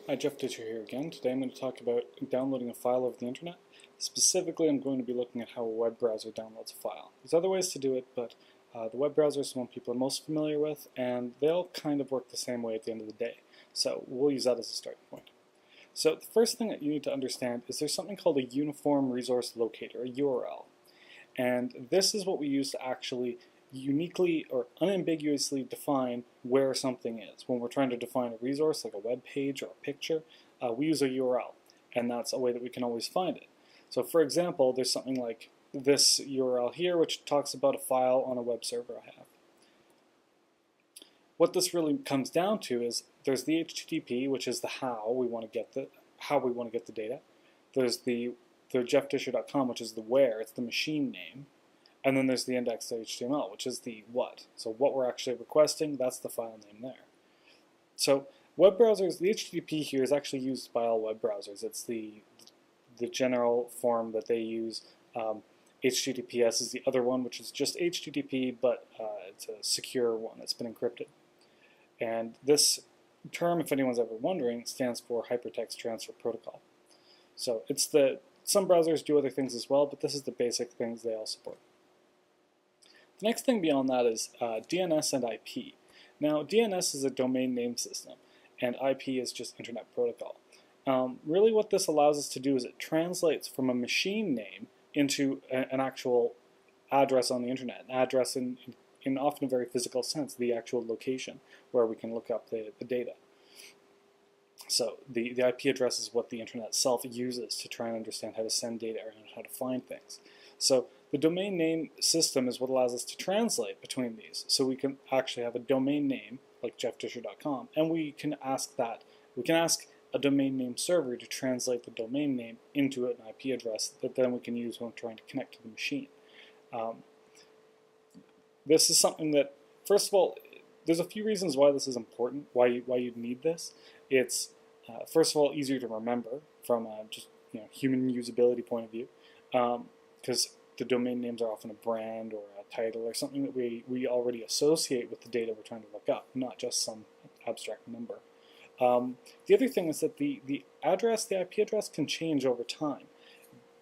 Hi, Jeff Ditcher here again. Today I'm going to talk about downloading a file over the internet. Specifically, I'm going to be looking at how a web browser downloads a file. There's other ways to do it, but the web browser is the one people are most familiar with, and they'll kind of work the same way at the end of the day. So we'll use that as a starting point. So the first thing that you need to understand is there's something called a Uniform Resource Locator, a URL. And this is what we use to actually uniquely or unambiguously define where something is. When we're trying to define a resource like a web page or a picture, we use a URL, and that's a way that we can always find it. So for example, there's something like this URL here which talks about a file on a web server I have. What this really comes down to is there's the HTTP, which is the how we want to get the data. There's the jeffdisher.com, which is the where, it's the machine name. And then there's the index.html, which is the what. So what we're actually requesting, that's the file name there. So web browsers, the HTTP here is actually used by all web browsers. It's the general form that they use. HTTPS is the other one, which is just HTTP, but it's a secure one that's been encrypted. And this term, if anyone's ever wondering, stands for Hypertext Transfer Protocol. So some browsers do other things as well, but this is the basic things they all support. The next thing beyond that is DNS and IP. Now, DNS is a domain name system, and IP is just Internet Protocol. Really what this allows us to do is it translates from a machine name into an actual address on the Internet, an address in often a very physical sense, the actual location where we can look up the data. So the IP address is what the Internet itself uses to try and understand how to send data around, how to find things. So the domain name system is what allows us to translate between these. So we can actually have a domain name like jeffdisher.com, and we can ask a domain name server to translate the domain name into an IP address that then we can use when trying to connect to the machine. This is something that, first of all, there's a few reasons why this is important, why you'd need this. It's first of all easier to remember from just human usability point of view, because the domain names are often a brand or a title or something that we already associate with the data we're trying to look up, not just some abstract number. The other thing is that the IP address can change over time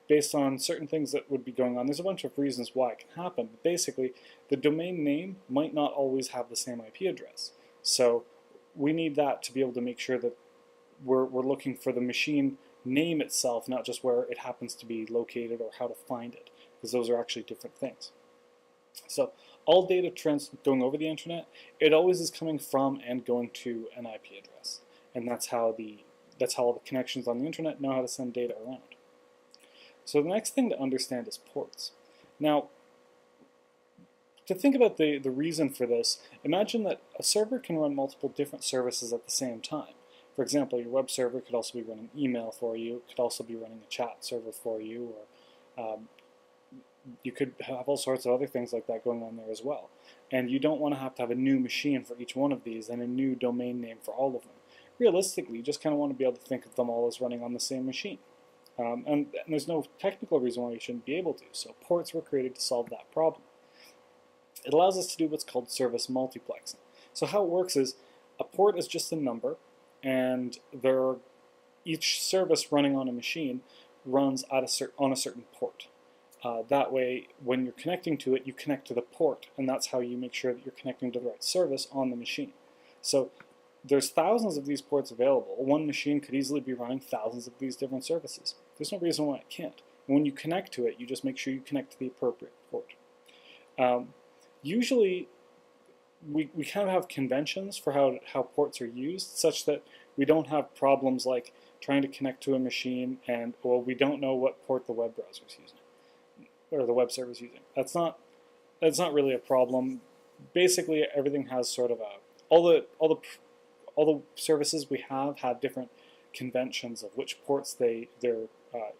based on certain things that would be going on. There's a bunch of reasons why it can happen, but basically the domain name might not always have the same IP address. So we need that to be able to make sure that we're looking for the machine name itself, not just where it happens to be located or how to find it, because those are actually different things. So all data going over the internet, it always is coming from and going to an IP address, and that's how all the connections on the internet know how to send data around. So the next thing to understand is ports. Now, to think about the reason for this, imagine that a server can run multiple different services at the same time. For example, your web server could also be running email for you, it could also be running a chat server for you, or you could have all sorts of other things like that going on there as well. And you don't want to have a new machine for each one of these and a new domain name for all of them. Realistically, you just kind of want to be able to think of them all as running on the same machine. And there's no technical reason why you shouldn't be able to, so ports were created to solve that problem. It allows us to do what's called service multiplexing. So how it works is a port is just a number, and each service running on a machine runs on a certain port. That way, when you're connecting to it, you connect to the port, and that's how you make sure that you're connecting to the right service on the machine. So there's thousands of these ports available. One machine could easily be running thousands of these different services. There's no reason why it can't. And when you connect to it, you just make sure you connect to the appropriate port. Usually, we kind of have conventions for how ports are used, such that we don't have problems like trying to connect to a machine and we don't know what port the web browser is using or the web server is using. That's not really a problem. Basically, everything has sort of all the services we have different conventions of which ports they're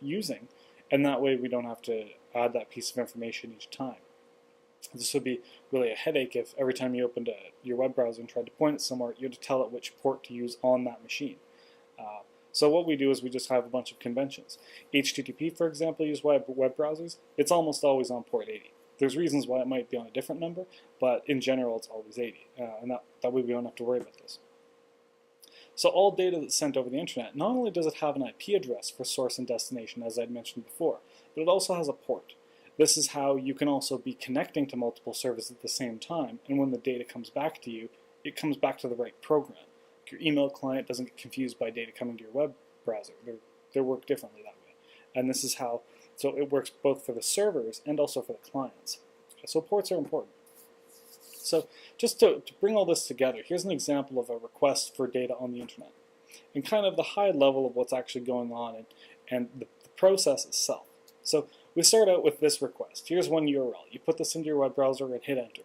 using, and that way we don't have to add that piece of information each time. This would be really a headache if every time you opened your web browser and tried to point it somewhere, you had to tell it which port to use on that machine. So what we do is we just have a bunch of conventions. HTTP, for example, used web browsers. It's almost always on port 80. There's reasons why it might be on a different number, but in general it's always 80, and that way we don't have to worry about this. So all data that's sent over the internet, not only does it have an IP address for source and destination, as I'd mentioned before, but it also has a port. This is how you can also be connecting to multiple servers at the same time, and when the data comes back to you, it comes back to the right program. Your email client doesn't get confused by data coming to your web browser. They work differently that way. And this is how, so it works both for the servers and also for the clients. So ports are important. So just to bring all this together, here's an example of a request for data on the internet, and kind of the high level of what's actually going on and the process itself. So we start out with this request. Here's one URL. You put this into your web browser and hit enter.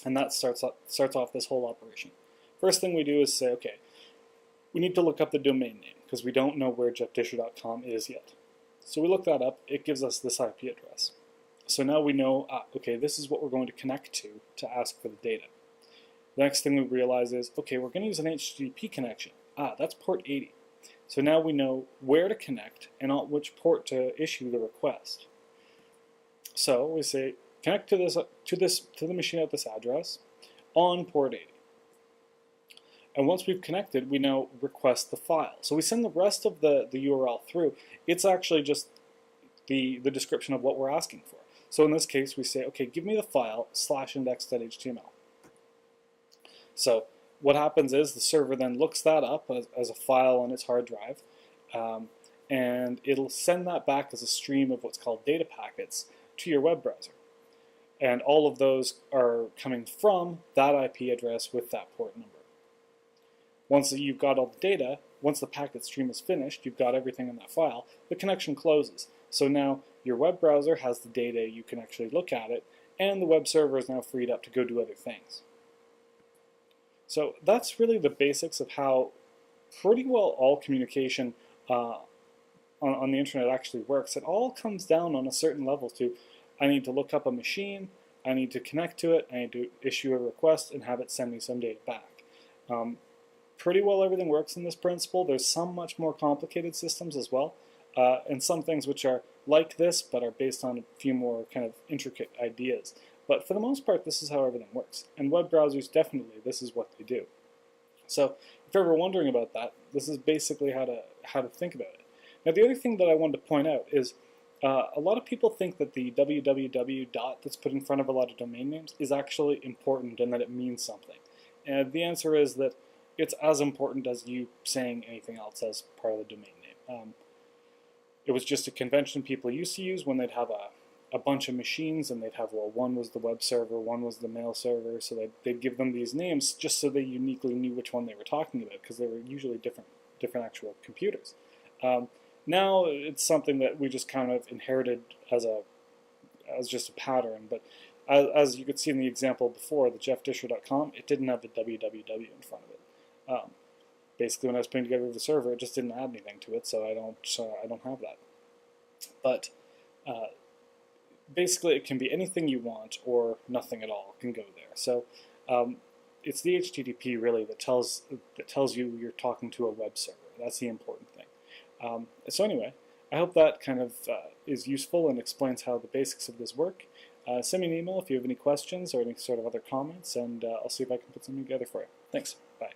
And that starts off this whole operation. First thing we do is say, okay, we need to look up the domain name because we don't know where jeffdisher.com is yet. So we look that up. It gives us this IP address. So now we know, okay, this is what we're going to connect to ask for the data. The next thing we realize is, okay, we're going to use an HTTP connection. That's port 80. So now we know where to connect and on which port to issue the request. So we say, connect to the machine at this address on port 80. And once we've connected, we now request the file. So we send the rest of the URL through. It's actually just the description of what we're asking for. So in this case, we say, okay, give me the file /index.html. So what happens is the server then looks that up as a file on its hard drive, and it'll send that back as a stream of what's called data packets to your web browser. And all of those are coming from that IP address with that port number. Once you've got all the data, once the packet stream is finished, you've got everything in that file, the connection closes. So now your web browser has the data, you can actually look at it, and the web server is now freed up to go do other things. So that's really the basics of how pretty well all communication on the internet actually works. It all comes down on a certain level to, I need to look up a machine, I need to connect to it, I need to issue a request and have it send me some data back. Pretty well everything works in this principle. There's some much more complicated systems as well, and some things which are like this but are based on a few more kind of intricate ideas. But for the most part, this is how everything works. And web browsers, definitely, this is what they do. So if you're ever wondering about that, this is basically how to think about it. Now the other thing that I wanted to point out is a lot of people think that the www dot that's put in front of a lot of domain names is actually important and that it means something. And the answer is that it's as important as you saying anything else as part of the domain name. It was just a convention people used to use when they'd have a bunch of machines and they'd have, well, one was the web server, one was the mail server, so they'd give them these names just so they uniquely knew which one they were talking about, because they were usually different actual computers. Now it's something that we just kind of inherited as just a pattern, but as you could see in the example before, the jeffdisher.com, it didn't have the www in front of it. Basically, when I was putting together the server, it just didn't add anything to it, so I don't have that. But basically, it can be anything you want or nothing at all can go there. So it's the HTTP really that tells you you're talking to a web server. That's the important thing. So anyway, I hope that kind of is useful and explains how the basics of this work. Send me an email if you have any questions or any sort of other comments, and I'll see if I can put something together for you. Thanks. Bye.